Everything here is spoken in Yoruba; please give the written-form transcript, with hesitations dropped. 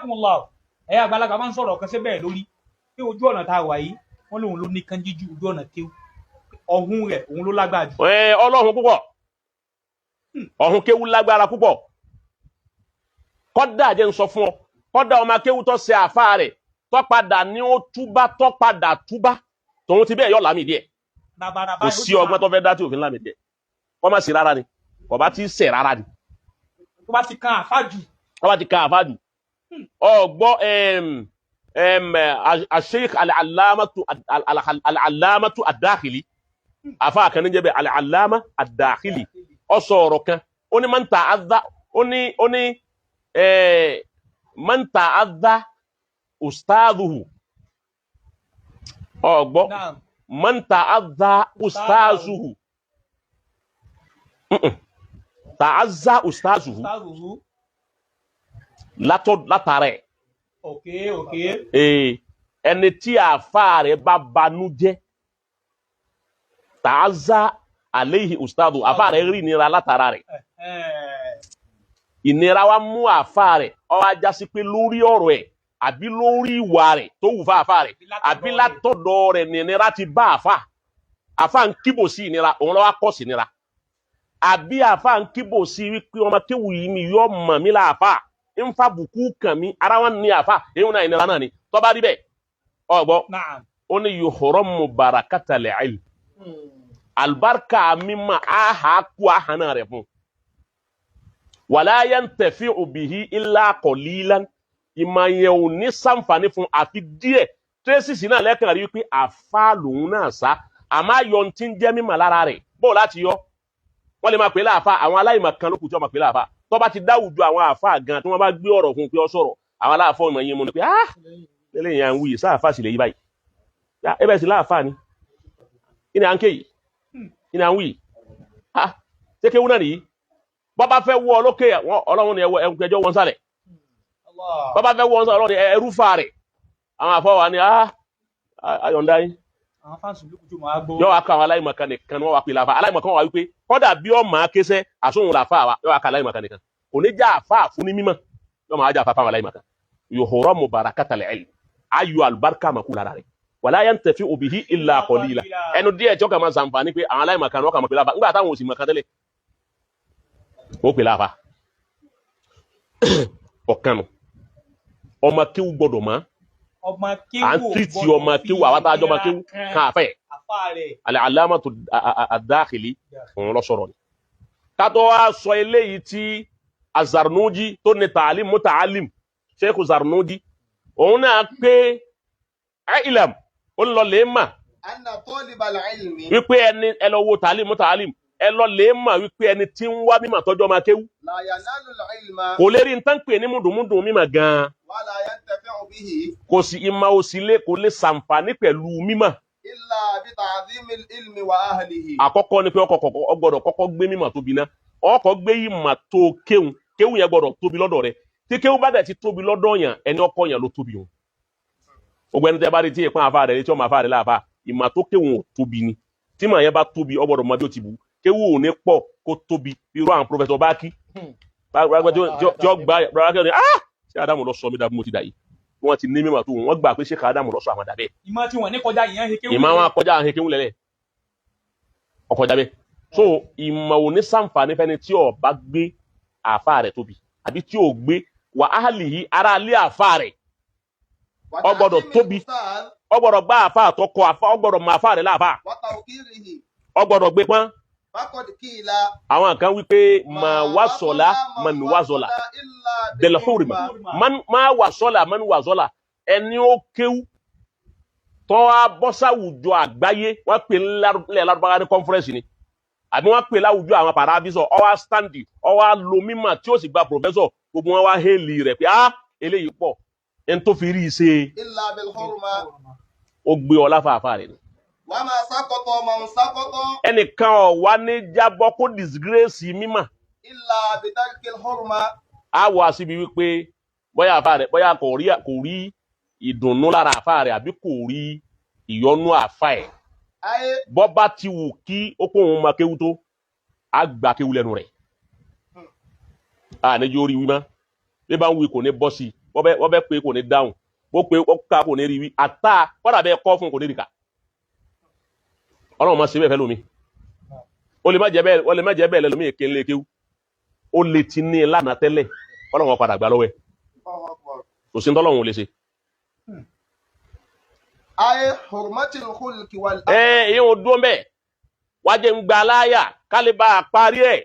ayakumullah àgbàlagbà máa ń sọ̀rọ̀ kan síbẹ̀ lórí pé ojú ọ̀nà tá a wà yìí wọ́n lóun ló ní kánjí ju ojú ọ̀nà kéwú ọ̀hún rẹ̀ òun ló lágbára jù. Ọlọ́run púpọ̀ ọ̀hún kéwú lágbára púpọ̀ kọ́dà jẹ́ ń sọ fún ọ kọ́dà ọmọ kéwú tó ṣe àfáà rẹ̀ tó padà ní ó túbá tó padà túbá tòun ti bẹ́ẹ̀ yọ lámì díẹ̀ kò sí ọgbọ́n tó fẹ́ dá tí òfin lámì díẹ̀ kọ́ má sí rárá ni kò bá ti sẹ̀ rárá ni. tó bá ti kan àfájù. tó bá ti kan àfájù ọgbọ́ Sheikh al-Allamatu ad-Dakhili àfáà kan ní jẹ́ bẹ́ẹ̀ al-Allama ad-Dakhili ó sọ ọ̀rọ̀ kan ó ní man ta'adha ó ní man ta'adha ustadhuhu ọgbọ́ man ta'adha ustadhuhu ta'azza ustadhuhu látàrẹ̀ ẹni tí àfáà rẹ̀ bá banújẹ́ ta'azza alayhi ustadhu àfáà rẹ̀ rí ìnira látara rẹ̀ ìnira wa mú àfáà rẹ̀ ó wá já sí pé lórí ọ̀rọ̀ ẹ̀ àbí lórí ìwà rẹ̀ tó wù fún àfáà rẹ̀ àbí látọ̀dọ̀ rẹ̀ nìnira ti bá àfáà ń kíbò sí ìnira òun lọ́wọ́ kọ́ sí ìnira àbí àfáà ń kíbò sí wípé ọmọ kéwù yìí mi yọ mọ̀ mí láàfáà ń fa bùkú kàn mí ara wọn ní àfáà èyí náà ìnira náà ni tó bá rí bẹ́ẹ̀ ọgbọ́ ó ní yuhramu barakatal ilm albarka mímọ̀ áhà kú àhánà rẹ̀ fún wala yantafi'u bihi illa qalilan ìmọ̀ yẹn ò ní sàǹfààní fún àfi díẹ̀ tírẹ́sìsì náà lẹ́kàn rí wípé àfáà lòun náà sá àmọ́ ayọ̀ tí ń jẹ́ mímọ̀ lára rẹ̀ bó láti yọ wọ́n lè máa pè láàfáà àwọn aláìmọ̀ kan lókùn tí wọ́n máa pè láàfáà tó bá ti dáwùjọ àwọn àfáà gan tí wọ́n bá gbé ọ̀rọ̀ fún pé ó sọ̀rọ̀ àwọn aláàfáà ìmọ̀ yẹn mú ni pé lẹ́lẹ́ yẹn ń wuyì sáàfáà sì lè yí báyìí ẹbẹ̀ sí láàfáà ni kí ni à ń ké yìí kí ni à ń wuyì ṣé kéwú náà nìyí bọ́ bá fẹ́ wọ́ lókè ọlọ́run ni ẹjọ́ wọn sálẹ̀ bọ́ bá fẹ́ wọ́ sálẹ̀ ọlọ́run ni ẹrú fà rẹ̀ àwọn àfọwà ni ayọ̀ǹda yín yọ wá ká àwọn aláìmọ̀kan nìkan ni wọ́n wá pè láfa aláìmọ̀kan wà wípé kọ́dà bí ọmọ akẹ́sẹ́ àsóhun làfà wa yọ wá ká aláìmọ̀kan nìkan kò ní já àfà fún ní mímọ̀ yọ máa já àfà fáwọn aláìmọ̀kan yuhramu barakatal ilm ayọ̀ àlùbáríkà máa kú lára rẹ̀ wala yantafi'u bihi illa qalila ẹnu díẹ̀ tí ó kà máa sàǹfààní pé àwọn aláìmọ̀kan ni wọ́n kà máa pè láfa nígbà táwọn òsì mọ̀kan tẹ́lẹ̀ ó pè láfa ọ̀kanu ọmọ kéwú gbọdọ̀ mọ́ à ń tìrìtì ọmọ kéwú àwọn àtàjọ ọmọ kéwú kan àfẹ́ al-Allamatu ad-Dakhili òun lọ sọ̀rọ̀ ni kátó wá sọ eléyìí tí Az-Zarnuji tó ní tààlim muta'allim Sheikh Zarnuji òun náà pé ilam ó ń lọ lè mà wípé ẹni ẹ lọ wo tààlim muta'allim ẹ lọ lè mà wípé ẹni tí ń wá mímọ̀ tọ́jú ọmọ kéwú kò lè rí nǹkan pè ní mùdùmùdù mímọ̀ gan-an kò sí ìmọ̀ òsìlẹ̀ kò lè sàǹfààní pẹ̀lú mímọ̀. àkọ́kọ́ ni pé ó gbọ́dọ̀ kọ́kọ́ gbé mímọ̀ tóbi ná ọkọ̀ gbé ìmọ̀ tó kéwù yẹn gbọ́dọ̀ tóbi lọ́dọ̀ rẹ̀ tí kéwù bá dẹ̀ ti tóbi lọ́dọ̀ yàn ẹni ọkọ yàn ló tóbi wọn. gbogbo ẹni tẹ́ bá rí tí ìpín àfa rẹ̀ tí ọmọ àfa rẹ̀ láàfà ìmọ̀ tó kéwù tóbi ni tí màá yẹn bá tóbi ó gbọ́dọ̀ mọ bí ó ti bù kéwù ò ní pọ̀ kó tóbi irú àwọn Professor Baki tí ó gbá ṣé Adamu lọ sọ mí dàbí mo ti dà yìí wọ́n ti ní mímọ̀ tó wọ́n gbà pé ṣé Adamu lọ sọ àwọn dàbẹ́ ìmọ̀ tí wọ́n ní kọjá ìyẹn hekewu ìmọ̀ wọn kọjá hekewu lẹ́lẹ̀ ọkọjá bẹ́ẹ̀ so ìmọ̀ ò ní sàǹfààní fẹ́ni tí ó bá gbé àfa rẹ̀ tóbi àbí tí ó gbé wà áhàlì yìí ara lé àfa rẹ̀ ó gbọ́dọ̀ tóbi ó gbọ́dọ̀ gbá àfa àtọkọ àfa ó gbọ́dọ̀ mọ àfa rẹ̀ láàfa ó gbọ́dọ̀ gbé pọ́n àwọn kan wípé ma wasola man wazola delhurima ma wasola man wazola ẹni ó kéwú tó wá bọ́ sáwùjọ àgbáyé wọ́n pè lẹ́ lárúbáwá ní conference ni àbí wọ́n pè láwùjọ àwọn paradisọ ọwá standi ọwá lo mímọ̀ tí ó sì gba professor gbogbo wọn wá hélì rẹ̀ pé eléyìí pọ̀ ẹni tó fi rí i ṣe ó gbé ọlá fàáfàá rẹ̀ ni ẹnìkan ọ̀wá ní jábọ́ kó disgrace mímọ̀ àwọ̀ àṣìbí wípé bóyá àfáà rẹ̀ bóyá kò rí ìdùnnú lára àfáà rẹ̀ àbí kò rí ìyọnú àfáà ẹ̀ bọ́ bá ti wù kí ó kó òun máa kéwú tó á gbà kéwú lẹ́nu rẹ̀ àníjú orí wí mọ́ bí bá ń wí kò ní bọ́ sí wọ́n bẹ́ pé kò ní dáhùn bó pé ó ká kò ní rí wí àtà kọ́dà bẹ́ẹ̀ kọ́ fún kò ní rí ká ọlọ́run máa ṣe bẹ́ẹ̀ fẹ́ lómi ó lè má jẹ́ bẹ́ẹ̀ lẹ́lómi èké ńlẹ̀ kéwú ó lè ti ní ẹ lánàá tẹ́lẹ̀ ọlọ́run padà gbà lọ́wọ́ ẹ̀ kò sí tọ́lọ́run ò lè ṣe. ayé hurmatil khulqi wal ìyẹn ò dúró mbẹ́ wájẹ́ ń gba aláyà kálíbà parí ẹ̀